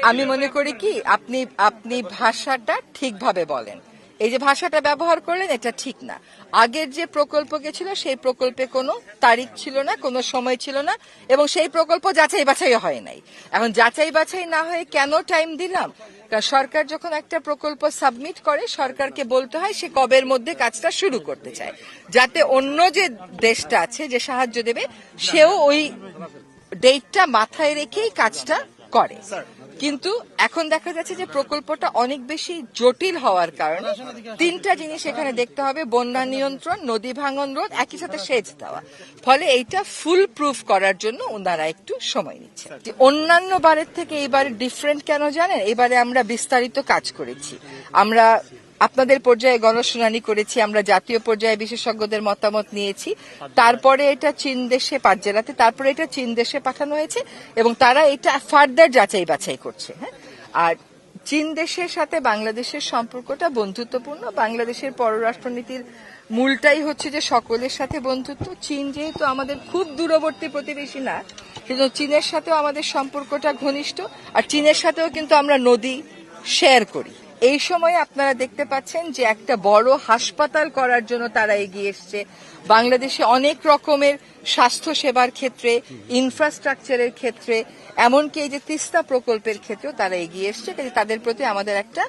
আমি মনে করি কি আপনি ভাষাটা ঠিকভাবে বলেন। এই যে ভাষাটা ব্যবহার করলেন এটা ঠিক না। আগের যে প্রকল্প গেছিল সেই প্রকল্পে কোনো তারিখ ছিল না, কোনো সময় ছিল না, এবং সেই প্রকল্প যাচাই বাছাই হয় নাই। এখন যাচাই বাছাই না হয়ে কেন টাইম দিলাম? কারণ সরকার যখন একটা প্রকল্প সাবমিট করে সরকারকে বলতে হয় সে কবের মধ্যে কাজটা শুরু করতে চায়, যাতে অন্য যে দেশটা আছে যে সাহায্য দেবে সেও ওই ডেটটা মাথায় রেখেই কাজটা করে। কিন্তু এখন দেখা যাচ্ছে যে প্রকল্পটা অনেক বেশি জটিল হওয়ার কারণে তিনটা জিনিস এখানে দেখতে হবে: বন্যা নিয়ন্ত্রণ, নদী ভাঙন রোধ, একই সাথে সেচ দেওয়া। ফলে এইটা ফুল প্রুফ করার জন্য ওনারা একটু সময় নিচ্ছে। অন্যান্য বারের থেকে এবারে ডিফারেন্ট কেন জানেন? এবারে আমরা বিস্তারিত কাজ করেছি। আমরা আপনাদের পর্যায়ে গণশুনানি করেছি, আমরা জাতীয় পর্যায়ে বিশেষজ্ঞদের মতামত নিয়েছি, তারপরে এটা চীন দেশে 5 জেলাতে, তারপরে এটা চীন দেশে পাঠানো হয়েছে এবং তারা এটা ফার্দার যাচাই বাছাই করছে। হ্যাঁ, আর চীন দেশের সাথে বাংলাদেশের সম্পর্কটা বন্ধুত্বপূর্ণ। বাংলাদেশের পররাষ্ট্রনীতির মূলটাই হচ্ছে যে সকলের সাথে বন্ধুত্ব। চীন যেহেতু আমাদের খুব দূরবর্তী প্রতিবেশী না, কিন্তু চীনের সাথেও আমাদের সম্পর্কটা ঘনিষ্ঠ, আর চীনের সাথেও কিন্তু আমরা নদী শেয়ার করি। এই সময় আপনারা দেখতে পাচ্ছেন যে একটা বড় হাসপাতাল করার জন্য তারা এগিয়ে এসছে। বাংলাদেশে অনেক রকমের স্বাস্থ্য সেবার ক্ষেত্রে, ইনফ্রাস্ট্রাকচারের ক্ষেত্রে, এমনকি এই যে তিস্তা প্রকল্পের ক্ষেত্রেও তারা এগিয়ে এসছে। তাদের প্রতি আমাদের একটা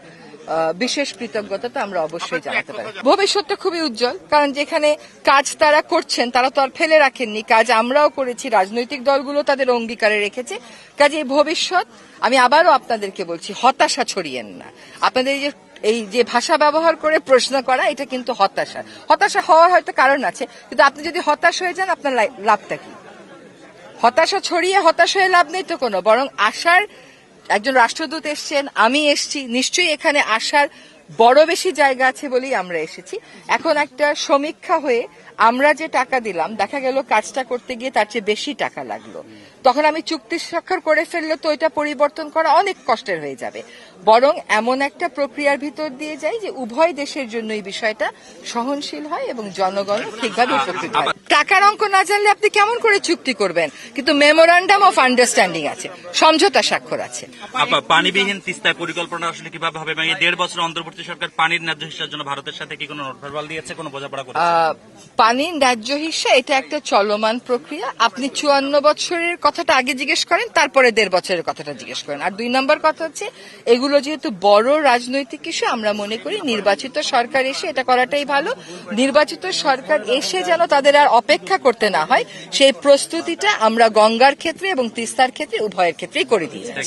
বিশেষ কৃতজ্ঞতা তো আমরা অবশ্যই জানাতে পারি। ভবিষ্যৎটা খুবই উজ্জ্বল, কারণ যেখানে কাজ তারা করছেন তারা তো আর ফেলে রাখেননি, কাজ আমরাও করেছি, রাজনৈতিক দলগুলো তাদের অঙ্গীকারে রেখেছে। কাজে ভবিষ্যৎ, আমি আবারও আপনাদেরকে বলছি, হতাশা ছড়িয়েন না। আপনাদের এই যে ভাষা ব্যবহার করে প্রশ্ন করা, এটা কিন্তু হতাশা হওয়ার হয়তো কারণ আছে, কিন্তু আপনি যদি হতাশ হয়ে যান আপনার লাভটা কি? হতাশা ছড়িয়ে হতাশ হয়ে লাভ নেই তো কোনো, বরং আশার একজন রাষ্ট্রদূত এসছেন, আমি এসছি, নিশ্চয়ই এখানে আসার বড় বেশি জায়গা আছে বলেই আমরা এসেছি। এখন একটা সমীক্ষা হয়ে আমরা যে টাকা দিলাম দেখা গেল কাজটা করতে গিয়ে তার চেয়ে বেশি টাকা লাগলো, তখন আমি চুক্তি স্বাক্ষর করে ফেললে তো এটা পরিবর্তন করা অনেক কষ্টের হয়ে যাবে। বরং এমন একটা প্রক্রিয়ার ভিতর দিয়ে যাই যে উভয় দেশের জন্য এই বিষয়টা সহনশীল হয় এবং জনগণ ঠিকভাবে উপকৃত হয়। টাকার অঙ্ক না জানলে আপনি কেমন করে চুক্তি করবেন? কিন্তু মেমোরান্ডাম অফ আন্ডারস্ট্যান্ডিং আছে, সমঝোতা স্বাক্ষর আছে। পানিবিহীন তিস্তায় পরিকল্পনা আসলে কিভাবে হবে? 1.5 বছর অন্তর্বর্তী সরকার পানির ন্যায্য হিস্যার জন্য ভারতের সাথে কি কোনো নোট ভার্বাল দিয়েছে, কোনো বোঝাপড়া করেছে? পানির ন্যায্য হিস্যা এটা একটা চলমান প্রক্রিয়া। আপনি 54 বছরের কথাটা আগে জিজ্ঞেস করেন, তারপরে 1.5 বছরের কথাটা জিজ্ঞেস করেন। আর 2 নম্বর কথা হচ্ছে, এগুলো যেহেতু বড় রাজনৈতিক ইস্যু, আমরা মনে করি নির্বাচিত সরকার এসে এটা করাটাই ভালো। নির্বাচিত সরকার এসে যেন তাদের আর অপেক্ষা করতে না হয়, সেই প্রস্তুতিটা আমরা গঙ্গার ক্ষেত্রে এবং তিস্তার ক্ষেত্রে উভয়ের ক্ষেত্রেই করে দিয়েছি।